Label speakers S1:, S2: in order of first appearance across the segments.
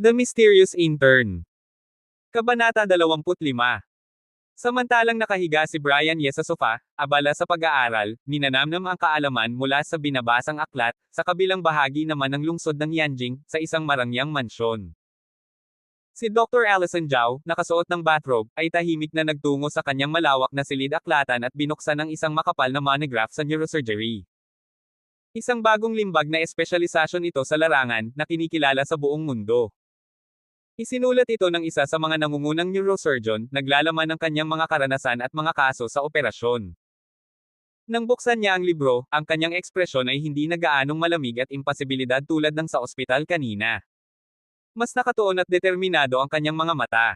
S1: The Mysterious Intern. Kabanata 25. Samantalang nakahiga si Brian Ye sa sofa, abala sa pag-aaral, ninanamnam ang kaalaman mula sa binabasang aklat, sa kabilang bahagi naman ng lungsod ng Yanjing, sa isang marangyang mansyon. Si Dr. Allison Zhao, nakasuot ng bathrobe, ay tahimik na nagtungo sa kanyang malawak na silid-aklatan at binuksan ang isang makapal na monograph sa neurosurgery. Isang bagong limbag na espesyalisasyon ito sa larangan, na kinikilala sa buong mundo. Isinulat ito ng isa sa mga nangungunang neurosurgeon, naglalaman ng kanyang mga karanasan at mga kaso sa operasyon. Nang buksan niya ang libro, ang kanyang ekspresyon ay hindi na gaanong malamig at impasibilidad tulad ng sa ospital kanina. Mas nakatuon at determinado ang kanyang mga mata.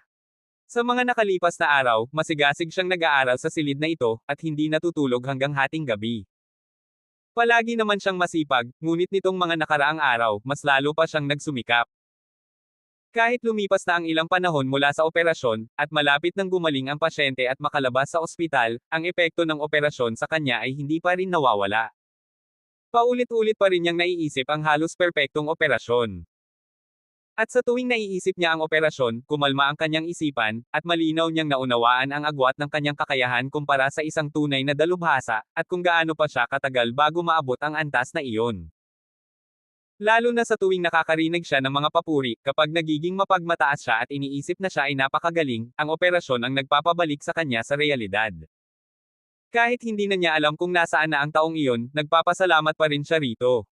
S1: Sa mga nakalipas na araw, masigasig siyang nag-aaral sa silid na ito, at hindi natutulog hanggang hating gabi. Palagi naman siyang masipag, ngunit nitong mga nakaraang araw, mas lalo pa siyang nagsumikap. Kahit lumipas na ang ilang panahon mula sa operasyon, at malapit nang gumaling ang pasyente at makalabas sa ospital, ang epekto ng operasyon sa kanya ay hindi pa rin nawawala. Paulit-ulit pa rin niyang naiisip ang halos perpektong operasyon. At sa tuwing naiisip niya ang operasyon, kumalma ang kanyang isipan, at malinaw niyang naunawaan ang agwat ng kanyang kakayahan kumpara sa isang tunay na dalubhasa, at kung gaano pa siya katagal bago maabot ang antas na iyon. Lalo na sa tuwing nakakarinig siya ng mga papuri, kapag nagiging mapagmataas siya at iniisip na siya ay napakagaling, ang operasyon ang nagpapabalik sa kanya sa realidad. Kahit hindi na niya alam kung nasaan na ang taong iyon, nagpapasalamat pa rin siya rito.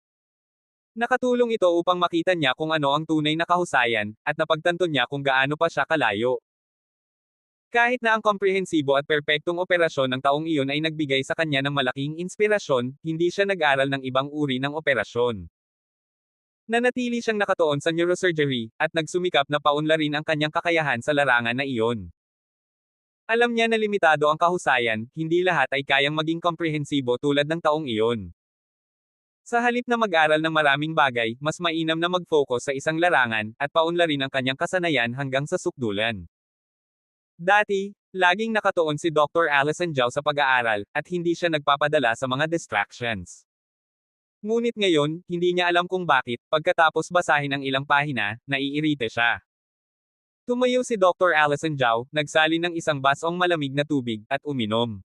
S1: Nakatulong ito upang makita niya kung ano ang tunay na kahusayan, at napagtanto niya kung gaano pa siya kalayo. Kahit na ang komprehensibo at perpektong operasyon ng taong iyon ay nagbigay sa kanya ng malaking inspirasyon, hindi siya nag-aral ng ibang uri ng operasyon. Nanatili siyang nakatuon sa neurosurgery, at nagsumikap na paunlarin ang kanyang kakayahan sa larangan na iyon. Alam niya na limitado ang kahusayan, hindi lahat ay kayang maging komprehensibo tulad ng taong iyon. Sa halip na mag-aral ng maraming bagay, mas mainam na mag-focus sa isang larangan, at paunlarin ang kanyang kasanayan hanggang sa sukdulan. Dati, laging nakatuon si Dr. Allison Zhao sa pag-aaral, at hindi siya nagpapadala sa mga distractions. Ngunit ngayon, hindi niya alam kung bakit, pagkatapos basahin ang ilang pahina, naiirite siya. Tumayo si Dr. Allison Zhao, nagsalin ng isang basong malamig na tubig, at uminom.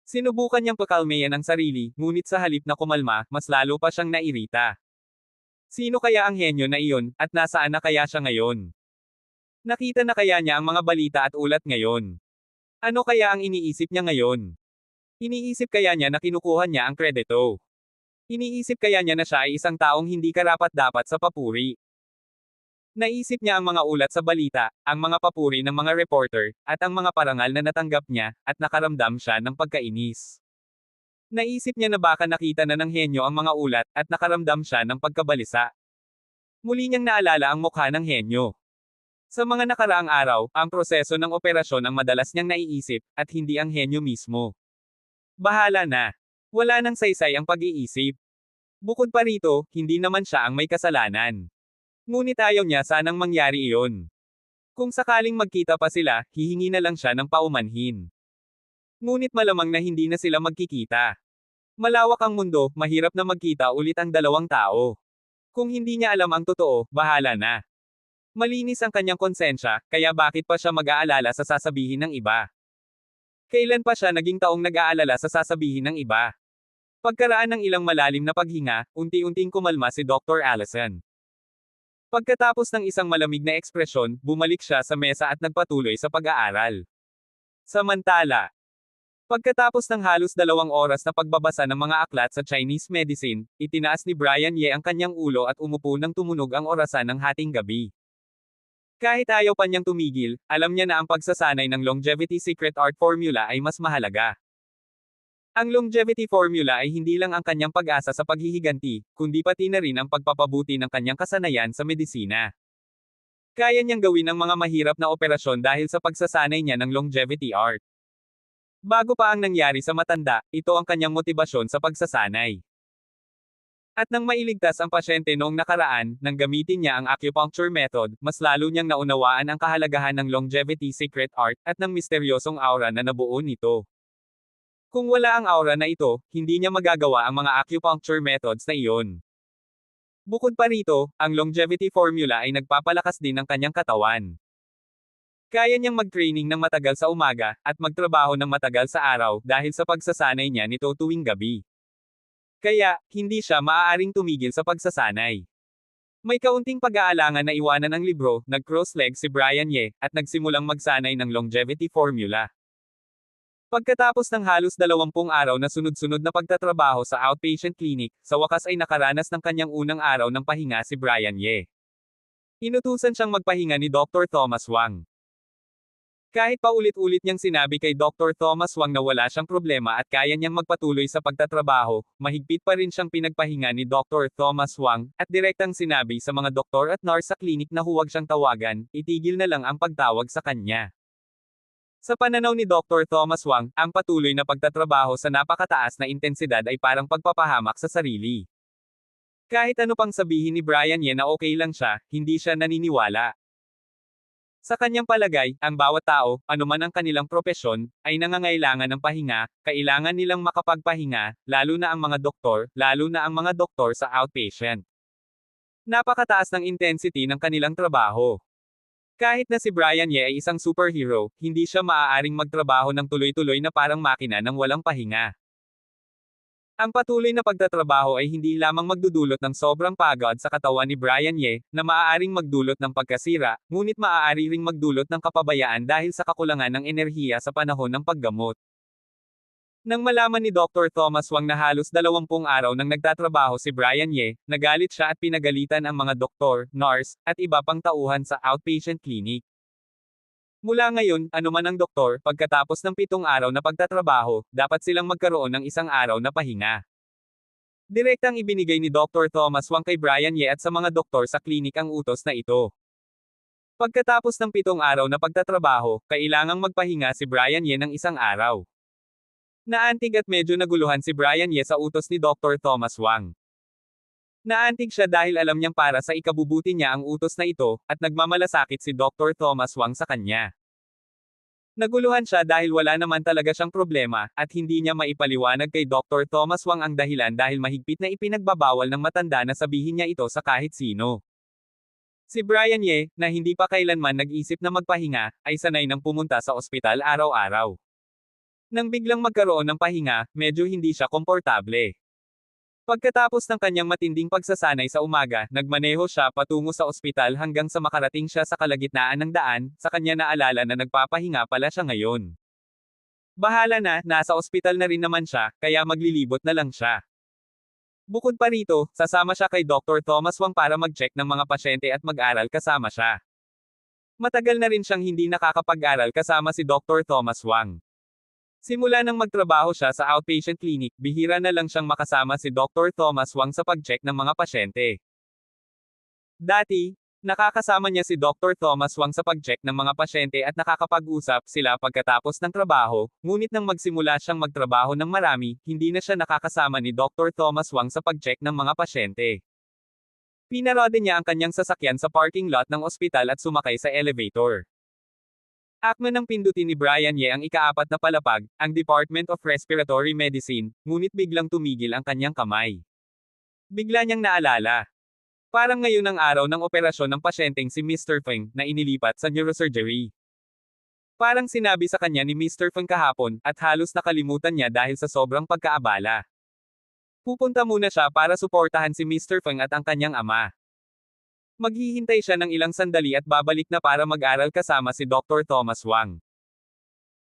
S1: Sinubukan niyang pakalmayan ang sarili, ngunit sa halip na kumalma, mas lalo pa siyang nairita. Sino kaya ang henyo na iyon, at nasaan na kaya siya ngayon? Nakita na kaya niya ang mga balita at ulat ngayon? Ano kaya ang iniisip niya ngayon? Iniisip kaya niya na kinukuha niya ang kredito? Iniisip kaya niya na siya ay isang taong hindi karapat-dapat sa papuri? Naisip niya ang mga ulat sa balita, ang mga papuri ng mga reporter, at ang mga parangal na natanggap niya, at nakaramdam siya ng pagkainis. Naisip niya na baka nakita na ng henyo ang mga ulat, at nakaramdam siya ng pagkabalisa. Muli niyang naalala ang mukha ng henyo. Sa mga nakaraang araw, ang proseso ng operasyon ang madalas niyang naiisip, at hindi ang henyo mismo. Bahala na. Wala nang saysay ang pag-iisip. Bukod pa rito, hindi naman siya ang may kasalanan. Ngunit ayaw niya sanang mangyari iyon. Kung sakaling magkita pa sila, hihingi na lang siya ng paumanhin. Ngunit malamang na hindi na sila magkikita. Malawak ang mundo, mahirap na magkita ulit ang dalawang tao. Kung hindi niya alam ang totoo, bahala na. Malinis ang kanyang konsensya, kaya bakit pa siya mag-aalala sa sasabihin ng iba? Kailan pa siya naging taong nag-aalala sa sasabihin ng iba? Pagkaraan ng ilang malalim na paghinga, unti-unting kumalma si Dr. Allison. Pagkatapos ng isang malamig na ekspresyon, bumalik siya sa mesa at nagpatuloy sa pag-aaral. Samantala, pagkatapos ng halos 2 oras na pagbabasa ng mga aklat sa Chinese medicine, itinaas ni Brian Ye ang kanyang ulo at umupo nang tumunog ang orasan ng hating gabi. Kahit ayaw pa niyang tumigil, alam niya na ang pagsasanay ng Longevity Secret Art Formula ay mas mahalaga. Ang longevity formula ay hindi lang ang kanyang pag-asa sa paghihiganti, kundi pati na rin ang pagpapabuti ng kanyang kasanayan sa medisina. Kaya niyang gawin ang mga mahirap na operasyon dahil sa pagsasanay niya ng longevity art. Bago pa ang nangyari sa matanda, ito ang kanyang motibasyon sa pagsasanay. At nang mailigtas ang pasyente noong nakaraan, nang gamitin niya ang acupuncture method, mas lalo niyang naunawaan ang kahalagahan ng longevity secret art, at ng misteryosong aura na nabuo nito. Kung wala ang aura na ito, hindi niya magagawa ang mga acupuncture methods na iyon. Bukod pa rito, ang longevity formula ay nagpapalakas din ng kanyang katawan. Kaya niyang mag-training ng matagal sa umaga, at magtrabaho ng matagal sa araw dahil sa pagsasanay niya nito tuwing gabi. Kaya, hindi siya maaaring tumigil sa pagsasanay. May kaunting pag-aalangan na iwanan ang libro, nag-cross-leg si Brian Ye, at nagsimulang magsanay ng longevity formula. Pagkatapos ng halos 20 araw na sunod-sunod na pagtatrabaho sa outpatient clinic, sa wakas ay nakaranas ng kanyang unang araw ng pahinga si Brian Ye. Inutusan siyang magpahinga ni Dr. Thomas Wang. Kahit paulit-ulit niyang sinabi kay Dr. Thomas Wang na wala siyang problema at kaya niyang magpatuloy sa pagtatrabaho, mahigpit pa rin siyang pinagpahinga ni Dr. Thomas Wang, at direktang sinabi sa mga doktor at nurse sa klinik na huwag siyang tawagan, itigil na lang ang pagtawag sa kanya. Sa pananaw ni Dr. Thomas Wang, ang patuloy na pagtatrabaho sa napakataas na intensidad ay parang pagpapahamak sa sarili. Kahit ano pang sabihin ni Brian Ye na okay lang siya, hindi siya naniniwala. Sa kanyang palagay, ang bawat tao, anuman ang kanilang propesyon, ay nangangailangan ng pahinga, kailangan nilang makapagpahinga, lalo na ang mga doktor sa outpatient. Napakataas ng intensity ng kanilang trabaho. Kahit na si Brian Ye ay isang superhero, hindi siya maaaring magtrabaho ng tuloy-tuloy na parang makina ng walang pahinga. Ang patuloy na pagtatrabaho ay hindi lamang magdudulot ng sobrang pagod sa katawan ni Brian Ye, na maaaring magdulot ng pagkasira, ngunit maaari ring magdulot ng kapabayaan dahil sa kakulangan ng enerhiya sa panahon ng paggamot. Nang malaman ni Dr. Thomas Wang na halos 20 araw nang nagtatrabaho si Brian Ye, nagalit siya at pinagalitan ang mga doktor, nurse, at iba pang tauhan sa outpatient clinic. Mula ngayon, anuman ang doktor, pagkatapos ng 7 araw na pagtatrabaho, dapat silang magkaroon ng 1 araw na pahinga. Direktang ibinigay ni Dr. Thomas Wang kay Brian Ye at sa mga doktor sa klinik ang utos na ito. Pagkatapos ng 7 araw na pagtatrabaho, kailangang magpahinga si Brian Ye ng 1 araw. Naantig at medyo naguluhan si Brian Ye sa utos ni Dr. Thomas Wang. Naantig siya dahil alam niyang para sa ikabubuti niya ang utos na ito, at nagmamalasakit si Dr. Thomas Wang sa kanya. Naguluhan siya dahil wala naman talaga siyang problema, at hindi niya maipaliwanag kay Dr. Thomas Wang ang dahilan dahil mahigpit na ipinagbabawal ng matanda na sabihin niya ito sa kahit sino. Si Brian Ye, na hindi pa kailanman nag-isip na magpahinga, ay sanay nang pumunta sa ospital araw-araw. Nang biglang magkaroon ng pahinga, medyo hindi siya komportable. Pagkatapos ng kanyang matinding pagsasanay sa umaga, nagmaneho siya patungo sa ospital hanggang sa makarating siya sa kalagitnaan ng daan, sa kanya naalala na nagpapahinga pala siya ngayon. Bahala na, nasa ospital na rin naman siya, kaya maglilibot na lang siya. Bukod pa rito, sasama siya kay Dr. Thomas Wang para mag-check ng mga pasyente at mag-aral kasama siya. Matagal na rin siyang hindi nakakapag-aral kasama si Dr. Thomas Wang. Simula nang magtrabaho siya sa outpatient clinic, bihira na lang siyang makasama si Dr. Thomas Wang sa pag-check ng mga pasyente. Dati, nakakasama niya si Dr. Thomas Wang sa pag-check ng mga pasyente at nakakapag-usap sila pagkatapos ng trabaho, ngunit nang magsimula siyang magtrabaho ng marami, hindi na siya nakakasama ni Dr. Thomas Wang sa pag-check ng mga pasyente. Pinarode niya ang kanyang sasakyan sa parking lot ng ospital at sumakay sa elevator. Akma nang pindutin ni Brian Ye ang ika-4 na palapag, ang Department of Respiratory Medicine, ngunit biglang tumigil ang kanyang kamay. Bigla niyang naalala. Parang ngayon ang araw ng operasyon ng pasyenteng si Mr. Feng, na inilipat sa neurosurgery. Parang sinabi sa kanya ni Mr. Feng kahapon, at halos nakalimutan niya dahil sa sobrang pagkaabala. Pupunta muna siya para suportahan si Mr. Feng at ang kanyang ama. Maghihintay siya ng ilang sandali at babalik na para mag-aral kasama si Dr. Thomas Wang.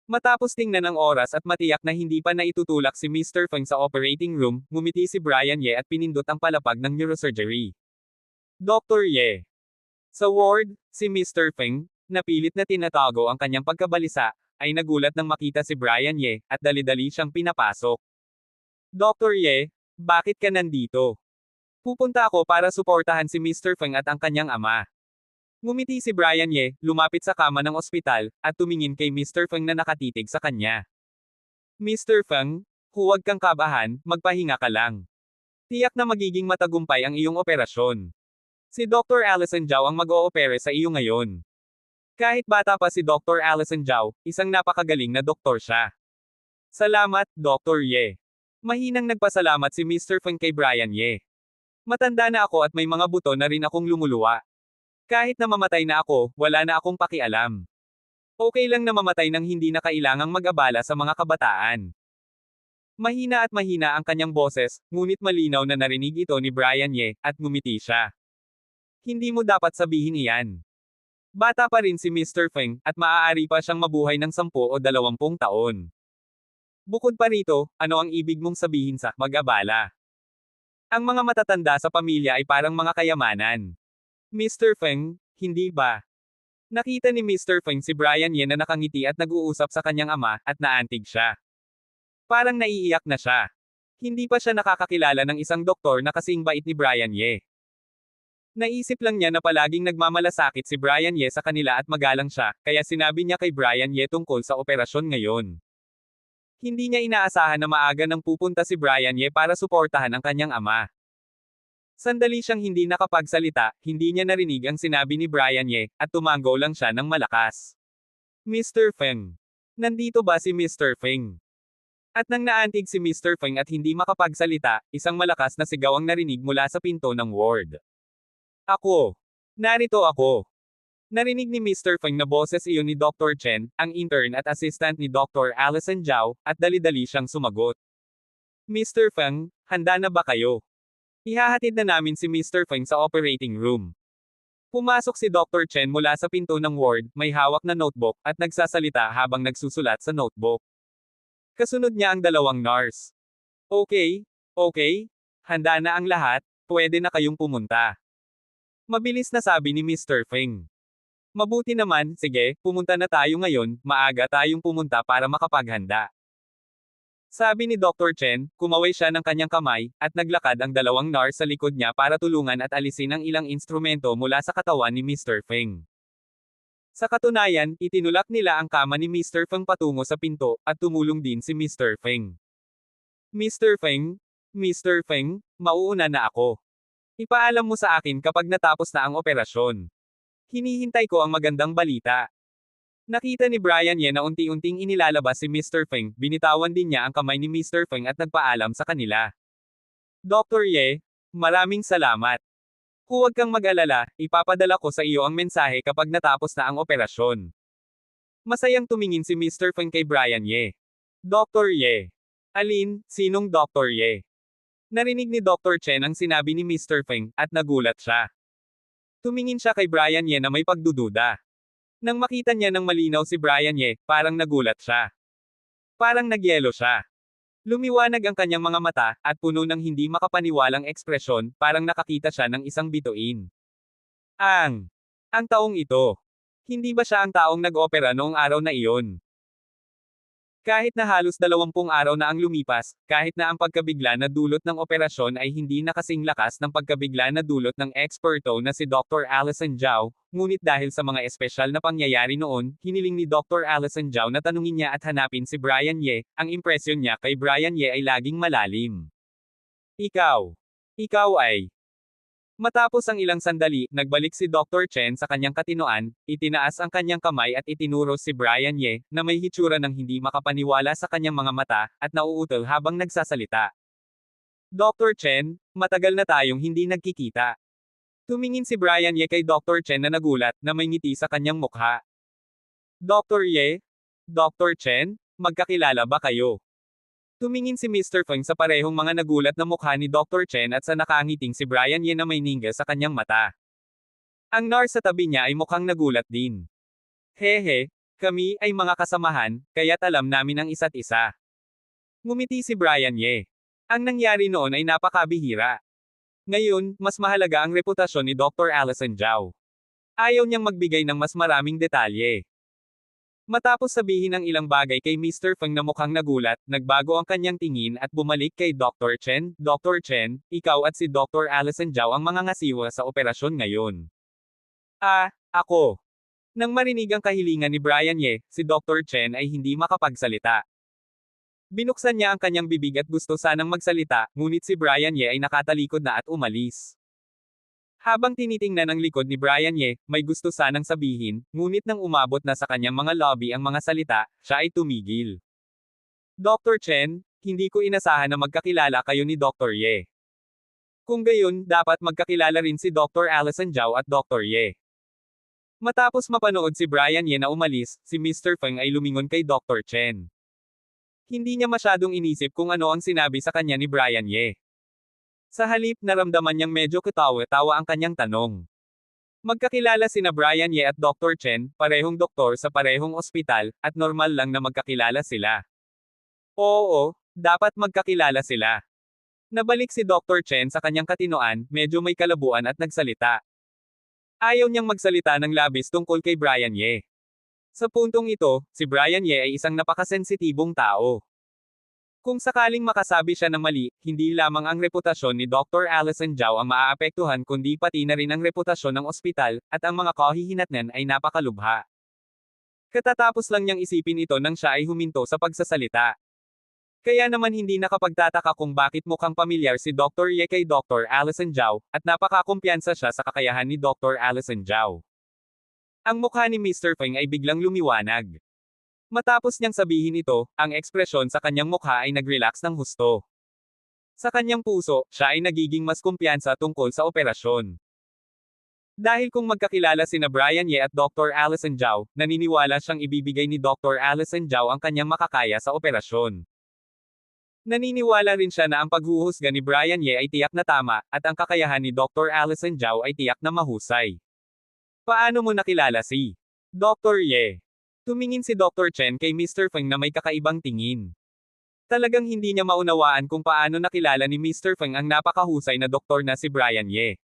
S1: Matapos tingnan ang oras at matiyak na hindi pa naitutulak si Mr. Feng sa operating room, ngumiti si Brian Ye at pinindot ang palapag ng neurosurgery. Dr. Ye. Sa ward, si Mr. Feng, na pilit na tinatago ang kanyang pagkabalisa, ay nagulat nang makita si Brian Ye, at dali-dali siyang pinapasok. Dr. Ye, bakit ka nandito? Pupunta ako para suportahan si Mr. Feng at ang kanyang ama. Ngumiti si Brian Ye, lumapit sa kama ng ospital, at tumingin kay Mr. Feng na nakatitig sa kanya. Mr. Feng, huwag kang kabahan, magpahinga ka lang. Tiyak na magiging matagumpay ang iyong operasyon. Si Dr. Allison Zhao ang mag-oopere sa iyo ngayon. Kahit bata pa si Dr. Allison Zhao, isang napakagaling na doktor siya. Salamat, Dr. Ye. Mahinang nagpasalamat si Mr. Feng kay Brian Ye. Matanda na ako at may mga buto na rin akong lumuluwa. Kahit na mamatay na ako, wala na akong pakialam. Okay lang na mamatay nang hindi na kailangang mag-abala sa mga kabataan. Mahina at mahina ang kanyang boses, ngunit malinaw na narinig ito ni Brian Ye, at ngumiti siya. Hindi mo dapat sabihin iyan. Bata pa rin si Mr. Feng, at maaari pa siyang mabuhay ng 10 o 20 taon. Bukod pa rito, ano ang ibig mong sabihin sa mag-abala? Ang mga matatanda sa pamilya ay parang mga kayamanan. Mr. Feng, hindi ba? Nakita ni Mr. Feng si Brian Ye na nakangiti at nag-uusap sa kanyang ama, at naantig siya. Parang naiiyak na siya. Hindi pa siya nakakakilala ng isang doktor na kasing bait ni Brian Ye. Naisip lang niya na palaging nagmamalasakit si Brian Ye sa kanila at magalang siya, kaya sinabi niya kay Brian Ye tungkol sa operasyon ngayon. Hindi niya inaasahan na maaga nang pupunta si Brian Ye para suportahan ang kanyang ama. Sandali siyang hindi nakapagsalita, hindi niya narinig ang sinabi ni Brian Ye, at tumanggaw lang siya ng malakas. Mr. Feng. Nandito ba si Mr. Feng? At nang naantig si Mr. Feng at hindi makapagsalita, isang malakas na sigaw ang narinig mula sa pinto ng ward. Ako. Narito ako. Narinig ni Mr. Feng na boses iyon ni Dr. Chen, ang intern at assistant ni Dr. Allison Zhao, at dali-dali siyang sumagot. Mr. Feng, handa na ba kayo? Ihahatid na namin si Mr. Feng sa operating room. Pumasok si Dr. Chen mula sa pinto ng ward, may hawak na notebook, at nagsasalita habang nagsusulat sa notebook. Kasunod niya ang dalawang nurse. Okay, handa na ang lahat, pwede na kayong pumunta. Mabilis na sabi ni Mr. Feng. Mabuti naman, sige, pumunta na tayo ngayon, maaga tayong pumunta para makapaghanda. Sabi ni Dr. Chen, kumaway siya ng kanyang kamay, at naglakad ang dalawang nurse sa likod niya para tulungan at alisin ang ilang instrumento mula sa katawan ni Mr. Feng. Sa katunayan, itinulak nila ang kama ni Mr. Feng patungo sa pinto, at tumulong din si Mr. Feng. Mr. Feng, mauuna na ako. Ipaalam mo sa akin kapag natapos na ang operasyon. Hinihintay ko ang magandang balita. Nakita ni Brian Ye na unti-unting inilalabas si Mr. Feng, binitawan din niya ang kamay ni Mr. Feng at nagpaalam sa kanila. Dr. Ye, maraming salamat. Huwag kang mag-alala, ipapadala ko sa iyo ang mensahe kapag natapos na ang operasyon. Masayang tumingin si Mr. Feng kay Brian Ye. Dr. Ye. Alin, sinong Dr. Ye? Narinig ni Dr. Chen ang sinabi ni Mr. Feng, at nagulat siya. Tumingin siya kay Brian Ye na may pagdududa. Nang makita niya ng malinaw si Brian Ye, parang nagulat siya. Parang nagyelo siya. Lumiwanag ang kanyang mga mata, at puno ng hindi makapaniwalang ekspresyon, parang nakakita siya ng isang bituin. Ang taong ito. Hindi ba siya ang taong nag-opera noong araw na iyon? Kahit na halos 20 araw na ang lumipas, kahit na ang pagkabigla na dulot ng operasyon ay hindi na kasing lakas ng pagkabigla na dulot ng eksperto na si Dr. Allison Zhao, ngunit dahil sa mga espesyal na pangyayari noon, hiniling ni Dr. Allison Zhao na tanungin niya at hanapin si Brian Ye, ang impresyon niya kay Brian Ye ay laging malalim. Ikaw ay. Matapos ang ilang sandali, nagbalik si Dr. Chen sa kanyang katinoan, itinaas ang kanyang kamay at itinuro si Brian Ye, na may hitsura ng hindi makapaniwala sa kanyang mga mata, at nauutal habang nagsasalita. Dr. Chen, matagal na tayong hindi nagkikita. Tumingin si Brian Ye kay Dr. Chen na nagulat, na may ngiti sa kanyang mukha. Dr. Ye? Dr. Chen, magkakilala ba kayo? Tumingin si Mr. Feng sa parehong mga nagulat na mukha ni Dr. Chen at sa nakangiting si Brian Ye na may ningga sa kanyang mata. Ang nurse sa tabi niya ay mukhang nagulat din. Hehe, kami ay mga kasamahan, kaya't alam namin ang isa't isa. Ngumiti si Brian Ye. Ang nangyari noon ay napakabihira. Ngayon, mas mahalaga ang reputasyon ni Dr. Allison Zhao. Ayaw niyang magbigay ng mas maraming detalye. Matapos sabihin ang ilang bagay kay Mr. Feng na mukhang nagulat, nagbago ang kanyang tingin at bumalik kay Dr. Chen. Dr. Chen, ikaw at si Dr. Allison Zhao ang mga ngasiwa sa operasyon ngayon. Ako. Nang marinig ang kahilingan ni Brian Ye, si Dr. Chen ay hindi makapagsalita. Binuksan niya ang kanyang bibig at gusto sanang magsalita, ngunit si Brian Ye ay nakatalikod na at umalis. Habang tinitingnan ang likod ni Brian Ye, may gusto sanang sabihin, ngunit nang umabot na sa kanyang mga lobby ang mga salita, siya ay tumigil. Dr. Chen, hindi ko inasahan na magkakilala kayo ni Dr. Ye. Kung gayon, dapat magkakilala rin si Dr. Allison Zhao at Dr. Ye. Matapos mapanood si Brian Ye na umalis, si Mr. Feng ay lumingon kay Dr. Chen. Hindi niya masyadong inisip kung ano ang sinabi sa kanya ni Brian Ye. Sa halip, naramdaman niyang medyo katawa-tawa ang kanyang tanong. Magkakilala sina Brian Ye at Dr. Chen, parehong doktor sa parehong ospital, at normal lang na magkakilala sila. Oo, dapat magkakilala sila. Nabalik si Dr. Chen sa kanyang katinoan, medyo may kalabuan at nagsalita. Ayaw niyang magsalita ng labis tungkol kay Brian Ye. Sa puntong ito, si Brian Ye ay isang napakasensitibong tao. Kung sakaling makasabi siya ng mali, hindi lamang ang reputasyon ni Dr. Allison Zhao ang maaapektuhan kundi pati na rin ang reputasyon ng ospital, at ang mga kahihinatnan ay napakalubha. Katatapos lang niyang isipin ito nang siya ay huminto sa pagsasalita. Kaya naman hindi nakapagtataka kung bakit mukhang pamilyar si Dr. Ye kay Dr. Allison Zhao, at napakakumpiyansa siya sa kakayahan ni Dr. Allison Zhao. Ang mukha ni Mr. Feng ay biglang lumiwanag. Matapos niyang sabihin ito, ang ekspresyon sa kanyang mukha ay nag-relax ng husto. Sa kanyang puso, siya ay nagiging mas kumpiyansa tungkol sa operasyon. Dahil kung magkakilala sina Brian Ye at Dr. Allison Zhao, naniniwala siyang ibibigay ni Dr. Allison Zhao ang kanyang makakaya sa operasyon. Naniniwala rin siya na ang paghuhusga ni Brian Ye ay tiyak na tama, at ang kakayahan ni Dr. Allison Zhao ay tiyak na mahusay. Paano mo nakilala si Dr. Ye? Tumingin si Dr. Chen kay Mr. Feng na may kakaibang tingin. Talagang hindi niya maunawaan kung paano nakilala ni Mr. Feng ang napakahusay na doktor na si Brian Ye.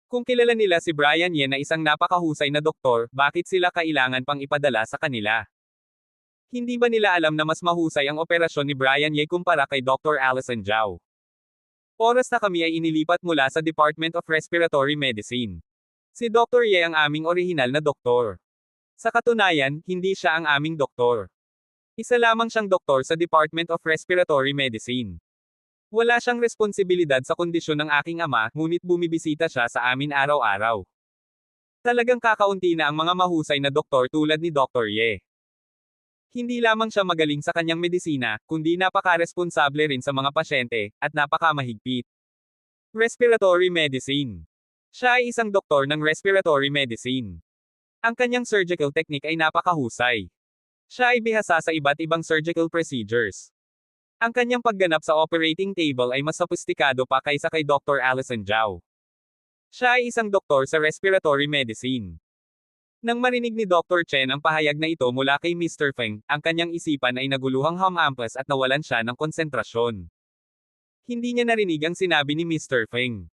S1: Kung kilala nila si Brian Ye na isang napakahusay na doktor, bakit sila kailangan pang ipadala sa kanila? Hindi ba nila alam na mas mahusay ang operasyon ni Brian Ye kumpara kay Dr. Allison Zhao? Oras na kami ay inilipat mula sa Department of Respiratory Medicine. Si Dr. Ye ang aming orihinal na doktor. Sa katunayan, hindi siya ang aming doktor. Isa lamang siyang doktor sa Department of Respiratory Medicine. Wala siyang responsibilidad sa kondisyon ng aking ama, ngunit bumibisita siya sa amin araw-araw. Talagang kakaunti na ang mga mahusay na doktor tulad ni Dr. Ye. Hindi lamang siya magaling sa kanyang medisina, kundi napaka-responsable rin sa mga pasyente, at napakamahigpit. Respiratory Medicine. Siya ay isang doktor ng Respiratory Medicine. Ang kanyang surgical technique ay napakahusay. Siya ay bihasa sa iba't ibang surgical procedures. Ang kanyang pagganap sa operating table ay mas sophisticado pa kaysa kay Dr. Allison Zhao. Siya ay isang doktor sa Respiratory Medicine. Nang marinig ni Dr. Chen ang pahayag na ito mula kay Mr. Feng, ang kanyang isipan ay naguluhang humampas at nawalan siya ng konsentrasyon. Hindi niya narinig ang sinabi ni Mr. Feng.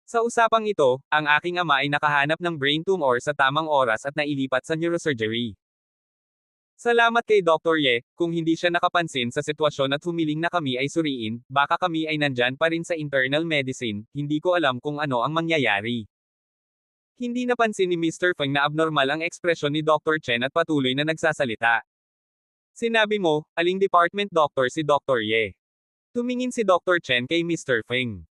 S1: Sa usapang ito, ang aking ama ay nakahanap ng brain tumor sa tamang oras at nailipat sa neurosurgery. Salamat kay Dr. Ye, kung hindi siya nakapansin sa sitwasyon at humiling na kami ay suriin, baka kami ay nandyan pa rin sa internal medicine, hindi ko alam kung ano ang mangyayari. Hindi napansin ni Mr. Feng na abnormal ang ekspresyon ni Dr. Chen at patuloy na nagsasalita. Sinabi mo, aling department doctor si Dr. Ye? Tumingin si Dr. Chen kay Mr. Feng.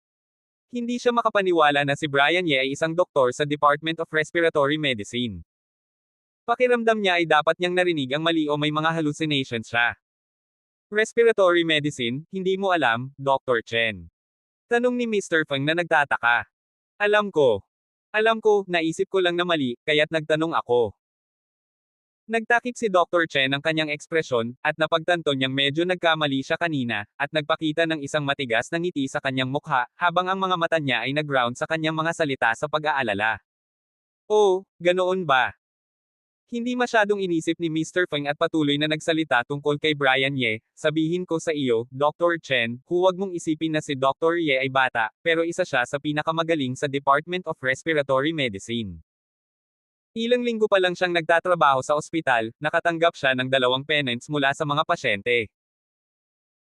S1: Hindi siya makapaniwala na si Brian Ye ay isang doktor sa Department of Respiratory Medicine. Pakiramdam niya ay dapat niyang narinig ang mali o may mga hallucinations siya. Respiratory Medicine, hindi mo alam, Dr. Chen? Tanong ni Mr. Feng na nagtataka. Alam ko, naisip ko lang na mali, kaya't nagtanong ako. Nagtakip si Dr. Chen ng kanyang ekspresyon, at napagtanto niyang medyo nagkamali siya kanina, at nagpakita ng isang matigas na ngiti sa kanyang mukha, habang ang mga mata niya ay nag-round sa kanyang mga salita sa pag-aalala. Oh, ganoon ba? Hindi masyadong inisip ni Mr. Feng at patuloy na nagsalita tungkol kay Brian Ye. Sabihin ko sa iyo, Dr. Chen, huwag mong isipin na si Dr. Ye ay bata, pero isa siya sa pinakamagaling sa Department of Respiratory Medicine. Ilang linggo pa lang siyang nagtatrabaho sa ospital, nakatanggap siya ng 2 penance mula sa mga pasyente.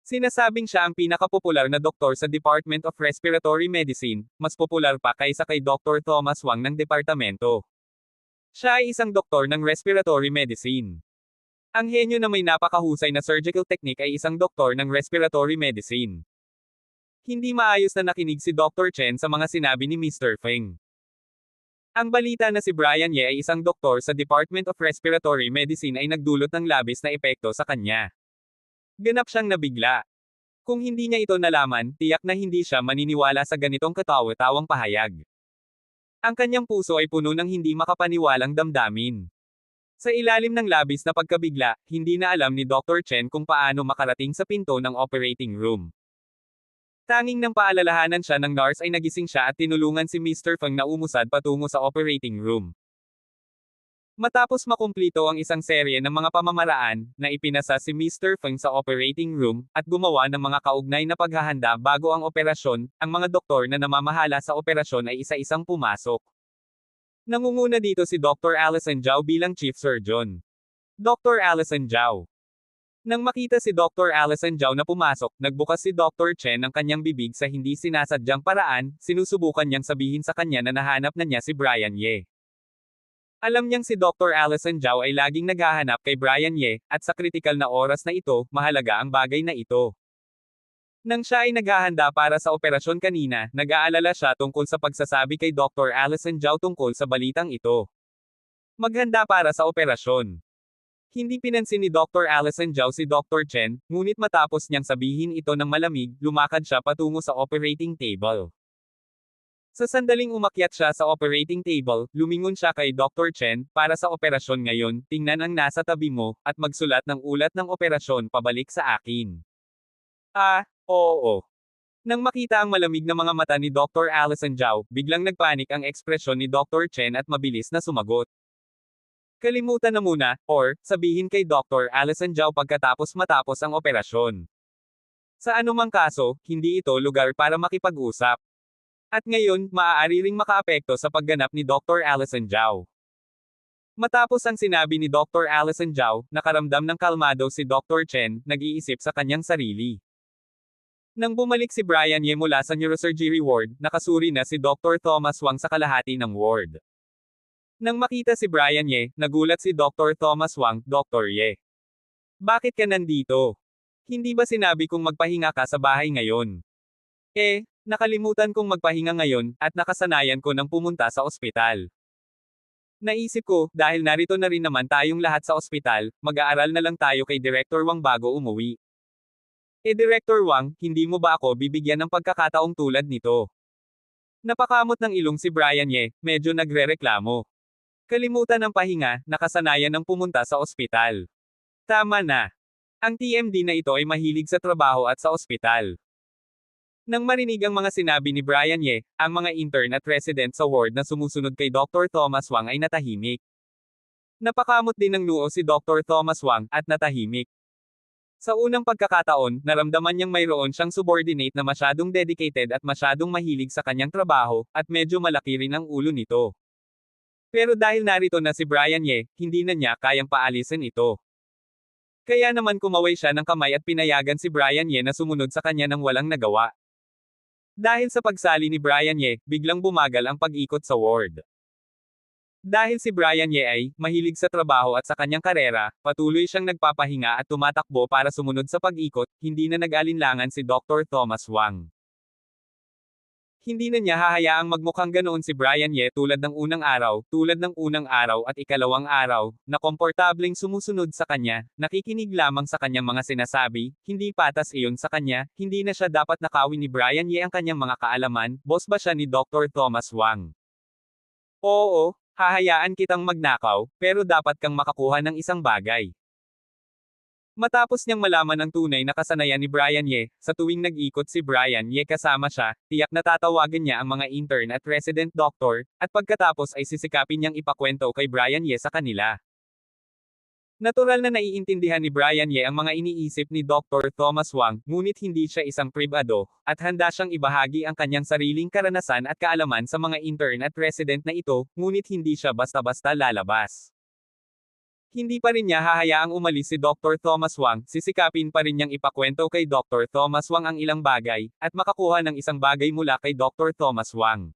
S1: Sinasabing siya ang pinakapopular na doktor sa Department of Respiratory Medicine, mas popular pa kaysa kay Dr. Thomas Wang ng departamento. Siya ay isang doktor ng Respiratory Medicine. Ang henyo na may napakahusay na surgical technique ay isang doktor ng Respiratory Medicine. Hindi maayos na nakinig si Dr. Chen sa mga sinabi ni Mr. Feng. Ang balita na si Brian Ye ay isang doktor sa Department of Respiratory Medicine ay nagdulot ng labis na epekto sa kanya. Ganap siyang nabigla. Kung hindi niya ito nalaman, tiyak na hindi siya maniniwala sa ganitong katawa-tawang pahayag. Ang kanyang puso ay puno ng hindi makapaniwalang damdamin. Sa ilalim ng labis na pagkabigla, hindi na alam ni Dr. Chen kung paano makarating sa pinto ng operating room. Tanging nang paalalahanan siya ng nurse ay nagising siya at tinulungan si Mr. Feng na umusad patungo sa operating room. Matapos makumplito ang isang serye ng mga pamamaraan, na ipinasa si Mr. Feng sa operating room, at gumawa ng mga kaugnay na paghahanda bago ang operasyon, ang mga doktor na namamahala sa operasyon ay isa-isang pumasok. Nangunguna dito si Dr. Allison Zhao bilang Chief Surgeon. Dr. Allison Zhao. Nang makita si Dr. Allison Zhao na pumasok, nagbukas si Dr. Chen ng kanyang bibig sa hindi sinasadyang paraan, sinusubukan niyang sabihin sa kanya na nahanap na niya si Brian Ye. Alam niyang si Dr. Allison Zhao ay laging naghahanap kay Brian Ye, at sa kritikal na oras na ito, mahalaga ang bagay na ito. Nang siya ay naghahanda para sa operasyon kanina, nag-aalala siya tungkol sa pagsasabi kay Dr. Allison Zhao tungkol sa balitang ito. Maghanda para sa operasyon. Hindi pinansin ni Dr. Allison Zhao si Dr. Chen, ngunit matapos niyang sabihin ito ng malamig, lumakad siya patungo sa operating table. Sa sandaling umakyat siya sa operating table, lumingon siya kay Dr. Chen, para sa operasyon ngayon, tingnan ang nasa tabi mo, at magsulat ng ulat ng operasyon pabalik sa akin. Oo. Nang makita ang malamig na mga mata ni Dr. Allison Zhao, biglang nagpanik ang ekspresyon ni Dr. Chen at mabilis na sumagot. Kalimutan na muna, or, sabihin kay Dr. Allison Zhao matapos ang operasyon. Sa anumang kaso, hindi ito lugar para makipag-usap. At ngayon, maaari ring makaapekto sa pagganap ni Dr. Allison Zhao. Matapos ang sinabi ni Dr. Allison Zhao, nakaramdam ng kalmado si Dr. Chen, nag-iisip sa kanyang sarili. Nang bumalik si Brian Ye mula sa neurosurgery ward, nakasuri na si Dr. Thomas Wang sa kalahati ng ward. Nang makita si Brian Ye, nagulat si Dr. Thomas Wang, Dr. Ye. Bakit ka nandito? Hindi ba sinabi kong magpahinga ka sa bahay ngayon? Nakalimutan kong magpahinga ngayon, at nakasanayan ko nang pumunta sa ospital. Naisip ko, dahil narito na rin naman tayong lahat sa ospital, mag-aaral na lang tayo kay Director Wang bago umuwi. Director Wang, hindi mo ba ako bibigyan ng pagkakataong tulad nito? Napakamot ng ilong si Brian Ye, medyo nagrereklamo. Kalimutan ng pahinga, nakasanayan ng pumunta sa ospital. Tama na. Ang TMD na ito ay mahilig sa trabaho at sa ospital. Nang marinig ang mga sinabi ni Brian Ye, ang mga intern at resident sa ward na sumusunod kay Dr. Thomas Wang ay natahimik. Napakamot din ng noo si Dr. Thomas Wang, at natahimik. Sa unang pagkakataon, naramdaman niyang mayroon siyang subordinate na masyadong dedicated at masyadong mahilig sa kanyang trabaho, at medyo malaki rin ang ulo nito. Pero dahil narito na si Brian Ye, hindi na niya kayang paalisin ito. Kaya naman kumaway siya ng kamay at pinayagan si Brian Ye na sumunod sa kanya nang walang nagawa. Dahil sa pagsali ni Brian Ye, biglang bumagal ang pag-ikot sa ward. Dahil si Brian Ye ay mahilig sa trabaho at sa kanyang karera, patuloy siyang nagpapahinga at tumatakbo para sumunod sa pag-ikot, hindi na nag-alinlangan si Dr. Thomas Wang. Hindi na niya hahayaang magmukhang ganoon si Brian Ye tulad ng unang araw at ikalawang araw, na komportableng sumusunod sa kanya, nakikinig lamang sa kanyang mga sinasabi, hindi patas iyon sa kanya, hindi na siya dapat nakawin ni Brian Ye ang kanyang mga kaalaman, boss ba siya ni Dr. Thomas Wang? Oo, hahayaan kitang magnakaw, pero dapat kang makakuha ng isang bagay. Matapos niyang malaman ang tunay na kasanayan ni Brian Ye, sa tuwing nag-ikot si Brian Ye kasama siya, tiyak na tatawagan niya ang mga intern at resident doctor, at pagkatapos ay sisikapin niyang ipakwento kay Brian Ye sa kanila. Natural na naiintindihan ni Brian Ye ang mga iniisip ni Dr. Thomas Wang, ngunit hindi siya isang pribado, at handa siyang ibahagi ang kanyang sariling karanasan at kaalaman sa mga intern at resident na ito, ngunit hindi siya basta-basta lalabas. Hindi pa rin niya hahayaang umalis si Dr. Thomas Wang, sisikapin pa rin niyang ipakwento kay Dr. Thomas Wang ang ilang bagay, at makakuha ng isang bagay mula kay Dr. Thomas Wang.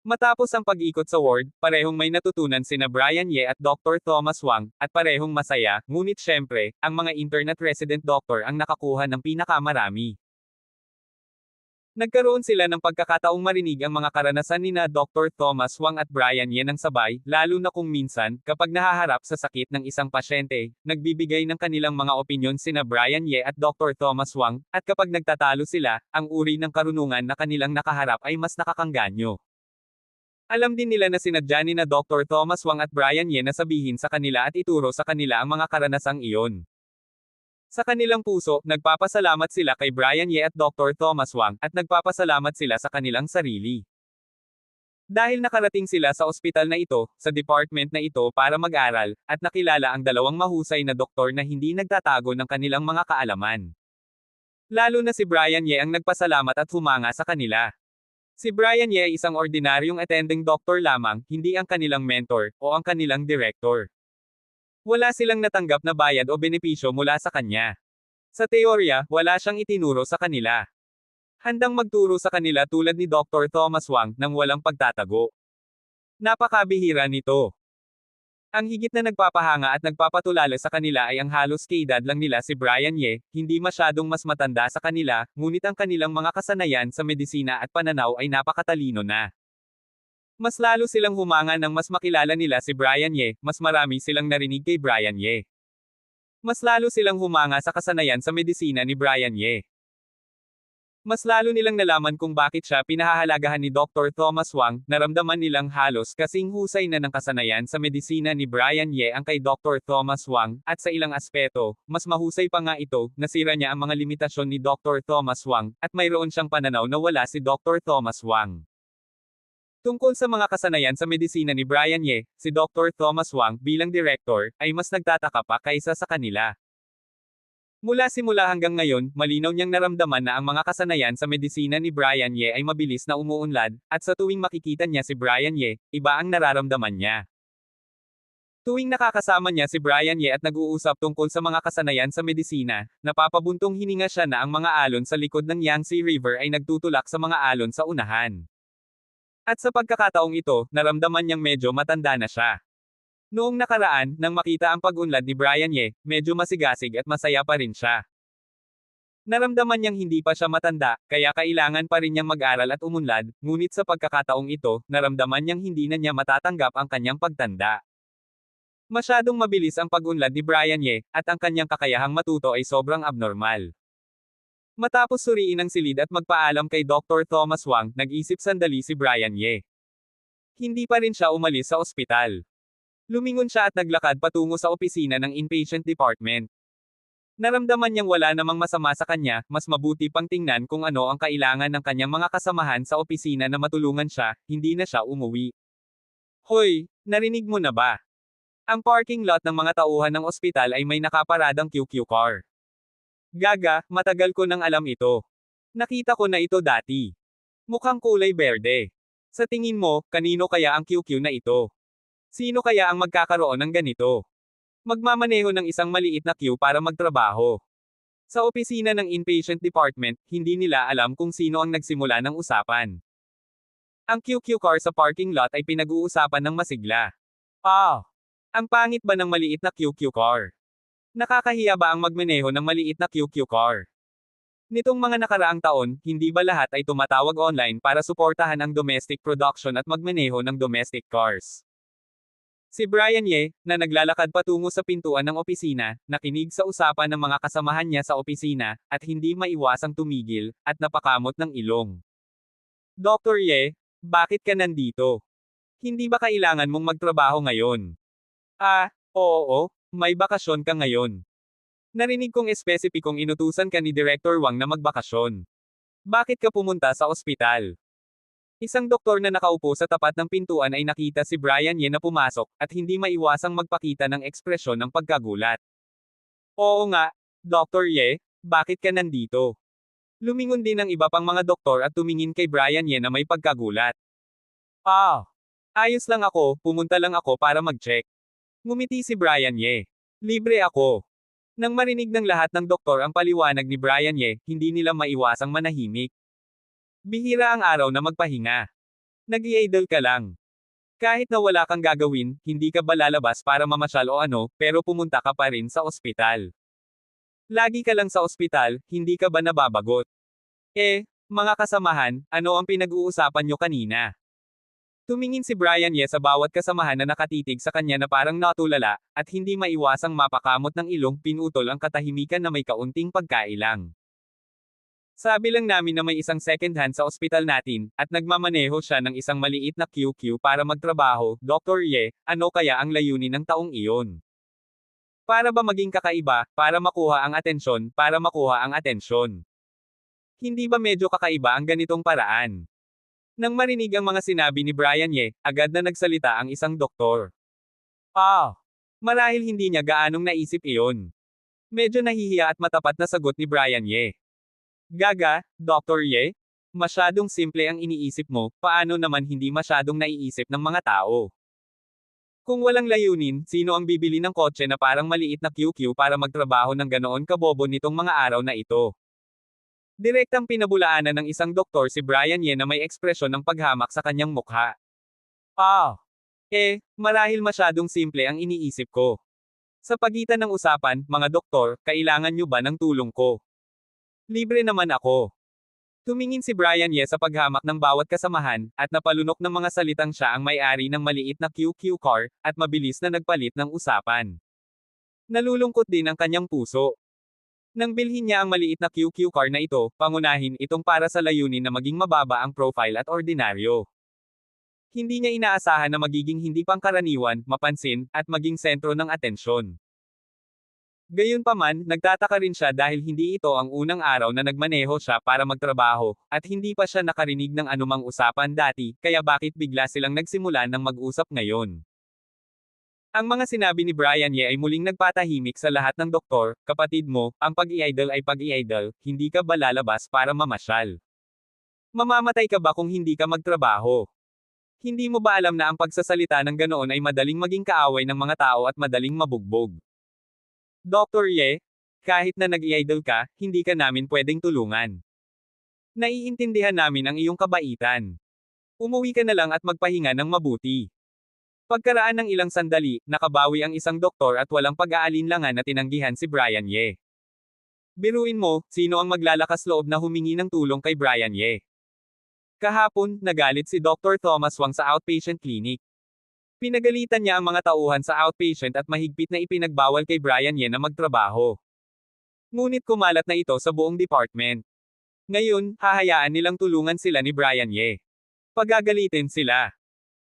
S1: Matapos ang pag-ikot sa ward, parehong may natutunan sina Brian Ye at Dr. Thomas Wang, at parehong masaya, ngunit syempre, ang mga intern at resident doctor ang nakakuha ng pinakamarami. Nagkaroon sila ng pagkakataong marinig ang mga karanasan nina Dr. Thomas Wang at Brian Ye ng sabay, lalo na kung minsan, kapag nahaharap sa sakit ng isang pasyente, nagbibigay ng kanilang mga opinyon sina Brian Ye at Dr. Thomas Wang, at kapag nagtatalo sila, ang uri ng karunungan na kanilang nakaharap ay mas nakakangganyo. Alam din nila na sinadya ni na Dr. Thomas Wang at Brian Ye na sabihin sa kanila at ituro sa kanila ang mga karanasang iyon. Sa kanilang puso, nagpapasalamat sila kay Brian Ye at Dr. Thomas Wang, at nagpapasalamat sila sa kanilang sarili. Dahil nakarating sila sa ospital na ito, sa department na ito para mag-aral, at nakilala ang dalawang mahusay na doktor na hindi nagtatago ng kanilang mga kaalaman. Lalo na si Brian Ye ang nagpasalamat at humanga sa kanila. Si Brian Ye ay isang ordinaryong attending doctor lamang, hindi ang kanilang mentor, o ang kanilang director. Wala silang natanggap na bayad o benepisyo mula sa kanya. Sa teorya, wala siyang itinuro sa kanila. Handang magturo sa kanila tulad ni Dr. Thomas Wang nang walang pagtatago. Napakabihira nito. Ang higit na nagpapahanga at nagpapatulala sa kanila ay ang halos kaedad lang nila si Brian Ye, hindi masyadong mas matanda sa kanila, ngunit ang kanilang mga kasanayan sa medisina at pananaw ay napakatalino na. Mas lalo silang humanga nang mas makilala nila si Brian Ye, mas marami silang narinig kay Brian Ye. Mas lalo silang humanga sa kasanayan sa medisina ni Brian Ye. Mas lalo nilang nalaman kung bakit siya pinahahalagahan ni Dr. Thomas Wang, naramdaman nilang halos kasing husay na ng kasanayan sa medisina ni Brian Ye ang kay Dr. Thomas Wang, at sa ilang aspeto, mas mahusay pa nga ito, nasira niya ang mga limitasyon ni Dr. Thomas Wang, at mayroon siyang pananaw na wala si Dr. Thomas Wang. Tungkol sa mga kasanayan sa medisina ni Brian Ye, si Dr. Thomas Wang bilang director, ay mas nagtataka pa kaysa sa kanila. Mula simula hanggang ngayon, malinaw niyang naramdaman na ang mga kasanayan sa medisina ni Brian Ye ay mabilis na umuunlad, at sa tuwing makikita niya si Brian Ye, iba ang nararamdaman niya. Tuwing nakakasama niya si Brian Ye at nag-uusap tungkol sa mga kasanayan sa medisina, napapabuntong hininga siya na ang mga alon sa likod ng Yangtze River ay nagtutulak sa mga alon sa unahan. At sa pagkakataong ito, naramdaman niyang medyo matanda na siya. Noong nakaraan, nang makita ang pag-unlad ni Brian Ye, medyo masigasig at masaya pa rin siya. Naramdaman niyang hindi pa siya matanda, kaya kailangan pa rin niyang mag-aral at umunlad, ngunit sa pagkakataong ito, naramdaman niyang hindi na niya matatanggap ang kanyang pagtanda. Masyadong mabilis ang pag-unlad ni Brian Ye, at ang kanyang kakayahang matuto ay sobrang abnormal. Matapos suriin ang silid at magpaalam kay Dr. Thomas Wang, nag-isip sandali si Brian Ye. Hindi pa rin siya umalis sa ospital. Lumingon siya at naglakad patungo sa opisina ng inpatient department. Naramdaman niyang wala namang masama sa kanya, mas mabuti pang tingnan kung ano ang kailangan ng kanyang mga kasamahan sa opisina na matulungan siya, hindi na siya umuwi. Hoy, narinig mo na ba? Ang parking lot ng mga tauhan ng ospital ay may nakaparadang QQ car. Gaga, matagal ko nang alam ito. Nakita ko na ito dati. Mukhang kulay berde. Sa tingin mo, kanino kaya ang QQ na ito? Sino kaya ang magkakaroon ng ganito? Magmamaneho ng isang maliit na queue para magtrabaho. Sa opisina ng inpatient department, hindi nila alam kung sino ang nagsimula ng usapan. Ang QQ car sa parking lot ay pinag-uusapan ng masigla. Ang pangit ba ng maliit na QQ car? Nakakahiya ba ang magmaneho ng maliit na QQ car? Nitong mga nakaraang taon, hindi ba lahat ay tumatawag online para suportahan ang domestic production at magmaneho ng domestic cars? Si Brian Ye, na naglalakad patungo sa pintuan ng opisina, nakinig sa usapan ng mga kasamahan niya sa opisina, at hindi maiwasang tumigil, at napakamot ng ilong. Dr. Ye, bakit ka nandito? Hindi ba kailangan mong magtrabaho ngayon? Oo. May bakasyon ka ngayon. Narinig kong espesipikong inutusan ka ni Director Wang na magbakasyon. Bakit ka pumunta sa ospital? Isang doktor na nakaupo sa tapat ng pintuan ay nakita si Brian Ye na pumasok, at hindi maiwasang magpakita ng ekspresyon ng pagkagulat. Oo nga, Dr. Ye, bakit ka nandito? Lumingon din ang iba pang mga doktor at tumingin kay Brian Ye na may pagkagulat. Ayos lang ako, pumunta lang ako para mag-check. Ngumiti si Brian Ye. Libre ako. Nang marinig ng lahat ng doktor ang paliwanag ni Brian Ye, hindi nila maiwasang manahimik. Bihira ang araw na magpahinga. Nag-i-idle ka lang. Kahit na wala kang gagawin, hindi ka ba lalabas para mamasyal o ano, pero pumunta ka pa rin sa ospital. Lagi ka lang sa ospital, hindi ka ba nababagot? Mga kasamahan, ano ang pinag-uusapan nyo kanina? Tumingin si Brian Ye sa bawat kasamahan na nakatitig sa kanya na parang natulala, at hindi maiwasang mapakamot ng ilong pinutol ang katahimikan na may kaunting pagkailang. Sabi lang namin na may isang second hand sa ospital natin, at nagmamaneho siya ng isang maliit na QQ para magtrabaho. Dr. Ye, ano kaya ang layunin ng taong iyon? Para ba maging kakaiba, para makuha ang atensyon, para makuha ang atensyon? Hindi ba medyo kakaiba ang ganitong paraan? Nang marinig ang mga sinabi ni Brian Ye, agad na nagsalita ang isang doktor. Marahil hindi niya gaanong naisip iyon. Medyo nahihiya at matapat na sagot ni Brian Ye. Gaga, Dr. Ye? Masyadong simple ang iniisip mo, paano naman hindi masyadong naiisip ng mga tao? Kung walang layunin, sino ang bibili ng kotse na parang maliit na QQ para magtrabaho ng ganoon kabobo nitong mga araw na ito? Direktang pinabulaanan ng isang doktor si Brian Ye na may ekspresyon ng paghamak sa kanyang mukha. Marahil masyadong simple ang iniisip ko. Sa pagitan ng usapan, mga doktor, kailangan nyo ba ng tulong ko? Libre naman ako. Tumingin si Brian Ye sa paghamak ng bawat kasamahan, at napalunok ng mga salitang siya ang may-ari ng maliit na QQ car, at mabilis na nagpalit ng usapan. Nalulungkot din ang kanyang puso. Nang bilhin niya ang maliit na QQ car na ito, pangunahin itong para sa layunin na maging mababa ang profile at ordinaryo. Hindi niya inaasahan na magiging hindi pangkaraniwan, mapansin, at maging sentro ng atensyon. Gayunpaman, nagtataka rin siya dahil hindi ito ang unang araw na nagmaneho siya para magtrabaho, at hindi pa siya nakarinig ng anumang usapan dati, kaya bakit bigla silang nagsimulan ng mag-usap ngayon? Ang mga sinabi ni Brian Ye ay muling nagpatahimik sa lahat ng doktor. Kapatid mo, ang pag-i-idol ay pag-i-idol, hindi ka ba lalabas para mamasyal? Mamamatay ka ba kung hindi ka magtrabaho? Hindi mo ba alam na ang pagsasalita ng ganoon ay madaling maging kaaway ng mga tao at madaling mabugbog? Dr. Ye, kahit na nag-i-idol ka, hindi ka namin pwedeng tulungan. Naiintindihan namin ang iyong kabaitan. Umuwi ka na lang at magpahinga ng mabuti. Pagkaraan ng ilang sandali, nakabawi ang isang doktor at walang pag-aalinlangan na tinanggihan si Brian Ye. Biruin mo, sino ang maglalakas loob na humingi ng tulong kay Brian Ye? Kahapon, nagalit si Dr. Thomas Wang sa outpatient clinic. Pinagalitan niya ang mga tauhan sa outpatient at mahigpit na ipinagbawal kay Brian Ye na magtrabaho. Ngunit kumalat na ito sa buong department. Ngayon, hahayaan nilang tulungan sila ni Brian Ye. Pagagalitin sila.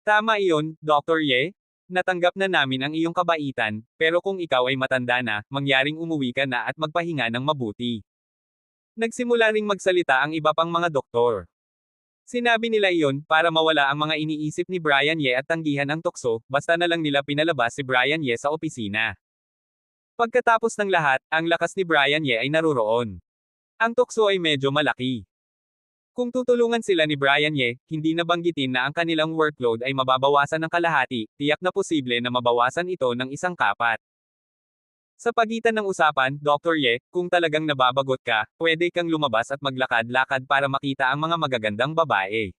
S1: Tama iyon, Dr. Ye. Natanggap na namin ang iyong kabaitan, pero kung ikaw ay matanda na, mangyaring umuwi ka na at magpahinga ng mabuti. Nagsimula ring magsalita ang iba pang mga doktor. Sinabi nila iyon, para mawala ang mga iniisip ni Brian Ye at tanggihan ang tukso, basta na lang nila pinalabas si Brian Ye sa opisina. Pagkatapos ng lahat, ang lakas ni Brian Ye ay naruroon. Ang tukso ay medyo malaki. Kung tutulungan sila ni Brian Ye, hindi nabanggitin na ang kanilang workload ay mababawasan ng kalahati, tiyak na posible na mabawasan ito ng isang kapat. Sa pagitan ng usapan, Dr. Ye, kung talagang nababagot ka, pwede kang lumabas at maglakad-lakad para makita ang mga magagandang babae.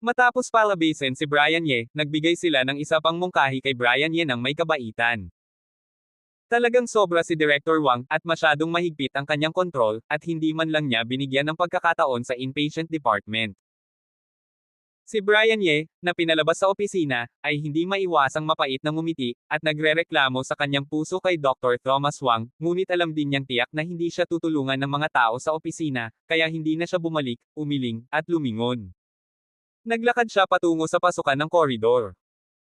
S1: Matapos palabasin si Brian Ye, nagbigay sila ng isa pang mungkahi kay Brian Ye ng may kabaitan. Talagang sobra si Director Wang, at masyadong mahigpit ang kanyang kontrol, at hindi man lang niya binigyan ng pagkakataon sa inpatient department. Si Brian Ye, na pinalabas sa opisina, ay hindi maiwasang mapait na ngumiti, at nagrereklamo sa kanyang puso kay Dr. Thomas Wang, ngunit alam din niyang tiyak na hindi siya tutulungan ng mga tao sa opisina, kaya hindi na siya bumalik, umiling, at lumingon. Naglakad siya patungo sa pasukan ng koridor.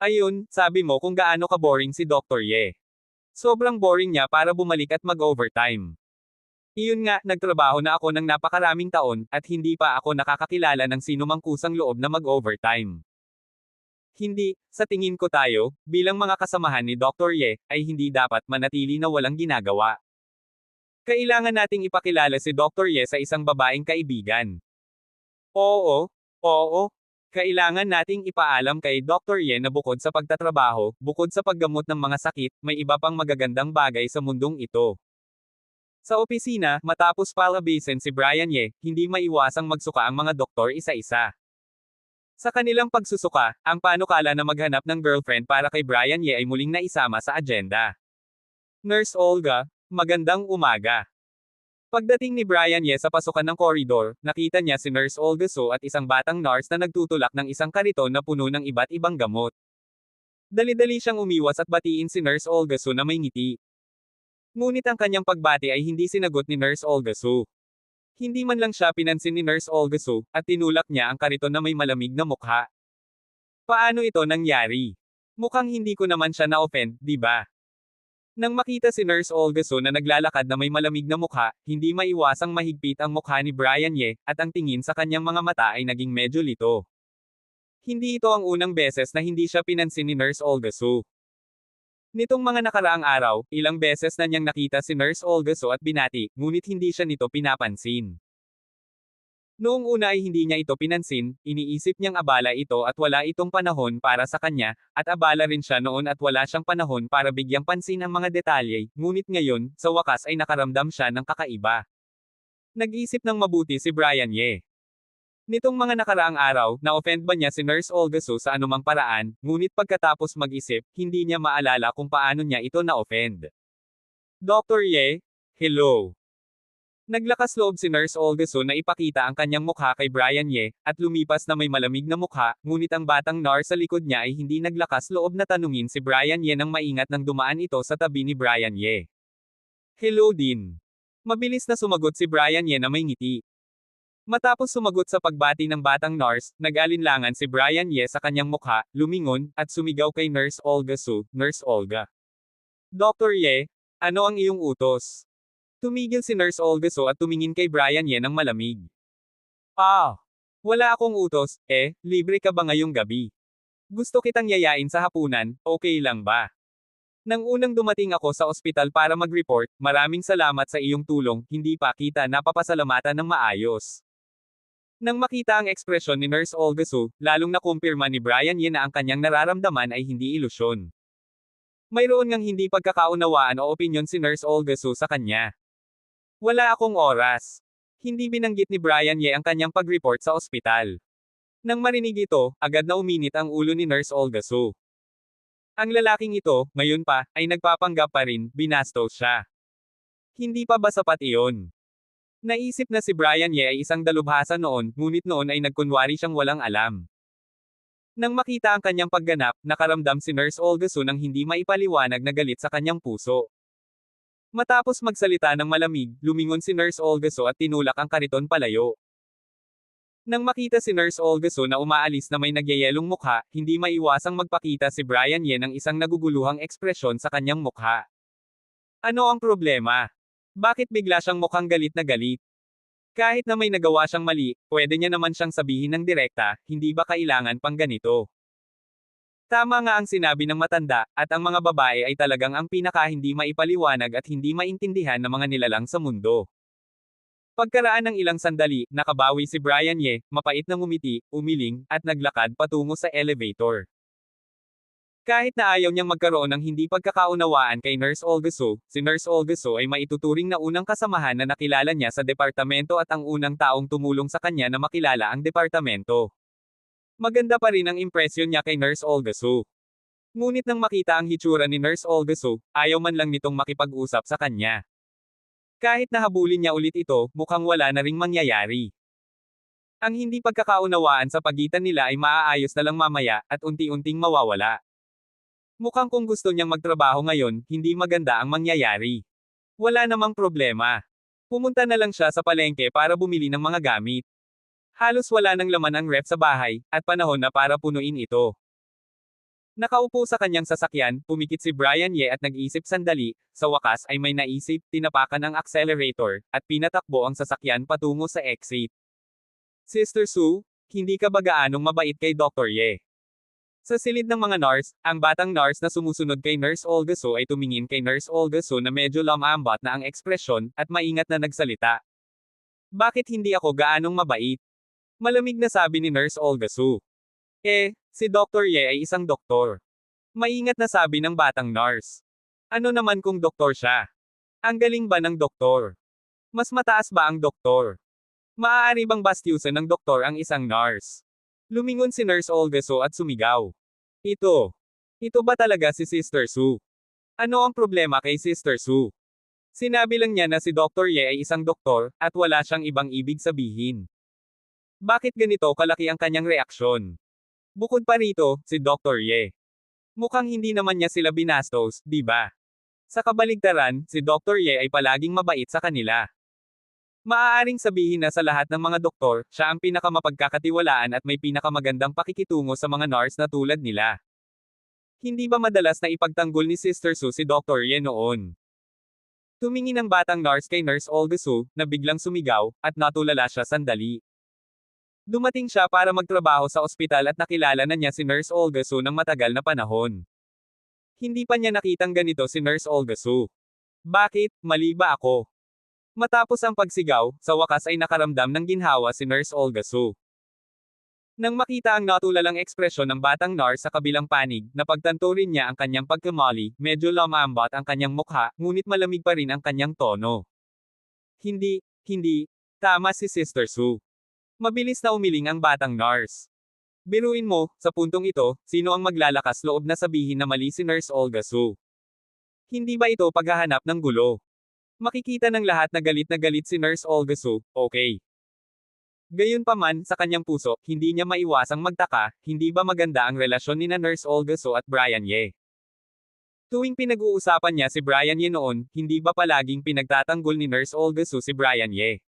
S1: Ayun, sabi mo kung gaano ka-boring si Dr. Ye. Sobrang boring niya para bumalik at mag-overtime. Iyon nga, nagtrabaho na ako ng napakaraming taon, at hindi pa ako nakakakilala ng sinumang kusang loob na mag-overtime. Hindi, sa tingin ko tayo, bilang mga kasamahan ni Dr. Ye, ay hindi dapat manatili na walang ginagawa. Kailangan nating ipakilala si Dr. Ye sa isang babaeng kaibigan. Oo. Kailangan nating ipaalam kay Dr. Ye na bukod sa pagtatrabaho, bukod sa paggamot ng mga sakit, may iba pang magagandang bagay sa mundong ito. Sa opisina, matapos palabasin si Brian Ye, hindi maiwasang magsuka ang mga doktor isa-isa. Sa kanilang pagsusuka, ang panukala na maghanap ng girlfriend para kay Brian Ye ay muling naisama sa agenda. Nurse Olga, magandang umaga. Pagdating ni Brian Ye sa pasukan ng koridor, nakita niya si Nurse Olga So at isang batang nurse na nagtutulak ng isang kariton na puno ng iba't ibang gamot. Dali-dali siyang umiwas at batiin si Nurse Olga So na may ngiti. Ngunit ang kanyang pagbati ay hindi sinagot ni Nurse Olga So. Hindi man lang siya pinansin ni Nurse Olga So, at tinulak niya ang kariton na may malamig na mukha. Paano ito nangyari? Mukhang hindi ko naman siya na-offend, di ba? Nang makita si Nurse Olga So na naglalakad na may malamig na mukha, hindi maiwasang mahigpit ang mukha ni Brian Ye, at ang tingin sa kanyang mga mata ay naging medyo lito. Hindi ito ang unang beses na hindi siya pinansin ni Nurse Olga So. Nitong mga nakaraang araw, ilang beses na niyang nakita si Nurse Olga So at binati, ngunit hindi siya nito pinapansin. Noong una ay hindi niya ito pinansin, iniisip niyang abala ito at wala itong panahon para sa kanya, at abala rin siya noon at wala siyang panahon para bigyang pansin ang mga detalye, ngunit ngayon, sa wakas ay nakaramdam siya ng kakaiba. Nag-isip ng mabuti si Brian Ye. Nitong mga nakaraang araw, na-offend ba niya si Nurse Olga So sa anumang paraan, ngunit pagkatapos mag-isip, hindi niya maalala kung paano niya ito na-offend. Dr. Ye? Hello. Naglakas loob si Nurse Olga So na ipakita ang kanyang mukha kay Brian Ye, at lumipas na may malamig na mukha, ngunit ang batang nurse sa likod niya ay hindi naglakas loob na tanungin si Brian Ye nang maingat nang dumaan ito sa tabi ni Brian Ye. Hello din. Mabilis na sumagot si Brian Ye na may ngiti. Matapos sumagot sa pagbati ng batang nurse, nag-alinlangan si Brian Ye sa kanyang mukha, lumingon, at sumigaw kay Nurse Olga So, Nurse Olga. Dr. Ye, ano ang iyong utos? Tumigil si Nurse Olga So at tumingin kay Brian Ye ng malamig. Wala akong utos, libre ka ba ngayong gabi? Gusto kitang yayain sa hapunan, okay lang ba? Nang unang dumating ako sa ospital para mag-report, maraming salamat sa iyong tulong, hindi pa kita napapasalamatan ng maayos. Nang makita ang ekspresyon ni Nurse Olga So, lalong nakumpirma ni Brian Ye na ang kanyang nararamdaman ay hindi ilusyon. Mayroon ngang hindi pagkakaunawaan o opinyon si Nurse Olga So sa kanya. Wala akong oras. Hindi binanggit ni Brian Ye ang kanyang pag-report sa ospital. Nang marinig ito, agad na uminit ang ulo ni Nurse Olga So. Ang lalaking ito, ngayon pa, ay nagpapanggap pa rin, binastos siya. Hindi pa ba sapat iyon? Naisip na si Brian Ye ay isang dalubhasa noon, ngunit noon ay nagkunwari siyang walang alam. Nang makita ang kanyang pagganap, nakaramdam si Nurse Olga So ng hindi maipaliwanag na galit sa kanyang puso. Matapos magsalita ng malamig, lumingon si Nurse Olga So at tinulak ang kariton palayo. Nang makita si Nurse Olga So na umaalis na may nagyayelong mukha, hindi maiwasang magpakita si Brian Ye ng isang naguguluhang ekspresyon sa kanyang mukha. Ano ang problema? Bakit bigla siyang mukhang galit na galit? Kahit na may nagawa siyang mali, pwede niya naman siyang sabihin ng direkta, hindi ba kailangan pang ganito? Tama nga ang sinabi ng matanda, at ang mga babae ay talagang ang pinaka hindi maipaliwanag at hindi maintindihan ng mga nilalang sa mundo. Pagkaraan ng ilang sandali, nakabawi si Brian Ye, mapait na ngumiti, umiling, at naglakad patungo sa elevator. Kahit na ayaw niyang magkaroon ng hindi pagkakaunawaan kay Nurse Olga So, si Nurse Olga So ay maituturing na unang kasamahan na nakilala niya sa departamento at ang unang taong tumulong sa kanya na makilala ang departamento. Maganda pa rin ang impresyon niya kay Nurse Olga So. Ngunit nang makita ang hitsura ni Nurse Olga So, ayaw man lang nitong makipag-usap sa kanya. Kahit na habulin niya ulit ito, mukhang wala na ring mangyayari. Ang hindi pagkakaunawaan sa pagitan nila ay maaayos na lang mamaya, at unti-unting mawawala. Mukhang kung gusto niyang magtrabaho ngayon, hindi maganda ang mangyayari. Wala namang problema. Pumunta na lang siya sa palengke para bumili ng mga gamit. Halos wala nang laman ang ref sa bahay, at panahon na para punuin ito. Nakaupo sa kanyang sasakyan, pumikit si Brian Ye at nag-isip sandali, sa wakas ay may naisip, tinapakan ang accelerator, at pinatakbo ang sasakyan patungo sa exit. Sister Sue, hindi ka ba gaanong mabait kay Dr. Ye? Sa silid ng mga nurse, ang batang nurse na sumusunod kay Nurse Olga So ay tumingin kay Nurse Olga So na medyo lamambat na ang ekspresyon, at maingat na nagsalita. Bakit hindi ako gaanong mabait? Malamig na sabi ni Nurse Olga So. Si Dr. Ye ay isang doktor. Maingat na sabi ng batang nurse. Ano naman kung doktor siya? Ang galing ba ng doktor? Mas mataas ba ang doktor? Maaari bang bastyusan ng doktor ang isang nurse? Lumingon si Nurse Olga So at sumigaw. Ito ba talaga si Sister Sue? Ano ang problema kay Sister Sue? Sinabi lang niya na si Dr. Ye ay isang doktor, at wala siyang ibang ibig sabihin. Bakit ganito kalaki ang kanyang reaksyon? Bukod pa rito, si Dr. Ye. Mukhang hindi naman niya sila binastos, di ba? Sa kabaligtaran, si Dr. Ye ay palaging mabait sa kanila. Maaaring sabihin na sa lahat ng mga doktor, siya ang pinakamapagkakatiwalaan at may pinakamagandang pakikitungo sa mga nurse na tulad nila. Hindi ba madalas na ipagtanggol ni Sister Su si Dr. Ye noon? Tumingin ang batang nurse kay Nurse Olga Su, na biglang sumigaw, at natulala siya sandali. Dumating siya para magtrabaho sa ospital at nakilala na niya si Nurse Olga Su ng matagal na panahon. Hindi pa niya nakitang ganito si Nurse Olga Su. Bakit, mali ba ako? Matapos ang pagsigaw, sa wakas ay nakaramdam ng ginhawa si Nurse Olga Su. Nang makita ang natulalang ekspresyon ng batang nurse sa kabilang panig, napagtanto rin niya ang kanyang pagkamali, medyo lumambot ang kanyang mukha, ngunit malamig pa rin ang kanyang tono. Hindi, tama si Sister Su. Mabilis na umiling ang batang nurse. Biruin mo, sa puntong ito, sino ang maglalakas loob na sabihin na mali si Nurse Olga Su? Hindi ba ito paghahanap ng gulo? Makikita ng lahat na galit si Nurse Olga Su, okay. Gayunpaman, sa kanyang puso, hindi niya maiwasang magtaka, hindi ba maganda ang relasyon ni na Nurse Olga Su at Brian Ye? Tuwing pinag-uusapan niya si Brian Ye noon, hindi ba palaging pinagtatanggol ni Nurse Olga Su si Brian Ye?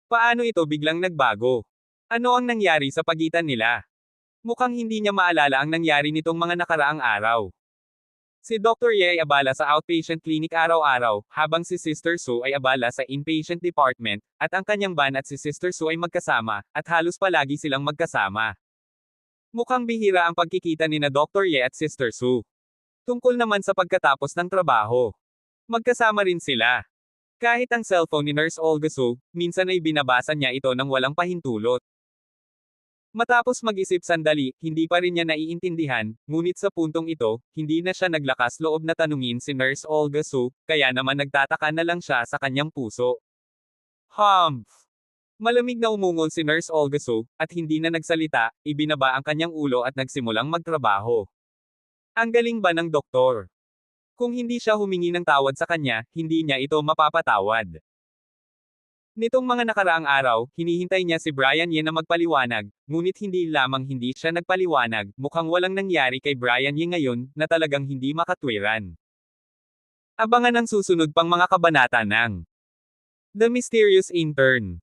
S1: Paano ito biglang nagbago? Ano ang nangyari sa pagitan nila? Mukhang hindi niya maalala ang nangyari nitong mga nakaraang araw. Si Dr. Ye ay abala sa outpatient clinic araw-araw, habang si Sister Su ay abala sa inpatient department, at ang kanyang ban at si Sister Su ay magkasama, at halos palagi silang magkasama. Mukhang bihira ang pagkikita ni na Dr. Ye at Sister Su. Tungkol naman sa pagkatapos ng trabaho. Magkasama rin sila. Kahit ang cellphone ni Nurse Olga Su, minsan ay binabasa niya ito ng walang pahintulot. Matapos mag-isip sandali, hindi pa rin niya naiintindihan, ngunit sa puntong ito, hindi na siya naglakas loob na tanungin si Nurse Olga Su, kaya naman nagtataka na lang siya sa kanyang puso. Humph! Malamig na umungol si Nurse Olga Su, at hindi na nagsalita, ibinaba ang kanyang ulo at nagsimulang magtrabaho. Ang galing ba ng doktor? Kung hindi siya humingi ng tawad sa kanya, hindi niya ito mapapatawad. Nitong mga nakaraang araw, hinihintay niya si Brian Ye na magpaliwanag, ngunit hindi lamang hindi siya nagpaliwanag, mukhang walang nangyari kay Brian Ye ngayon, na talagang hindi makatwiran. Abangan ang susunod pang mga kabanata ng The Mysterious Intern.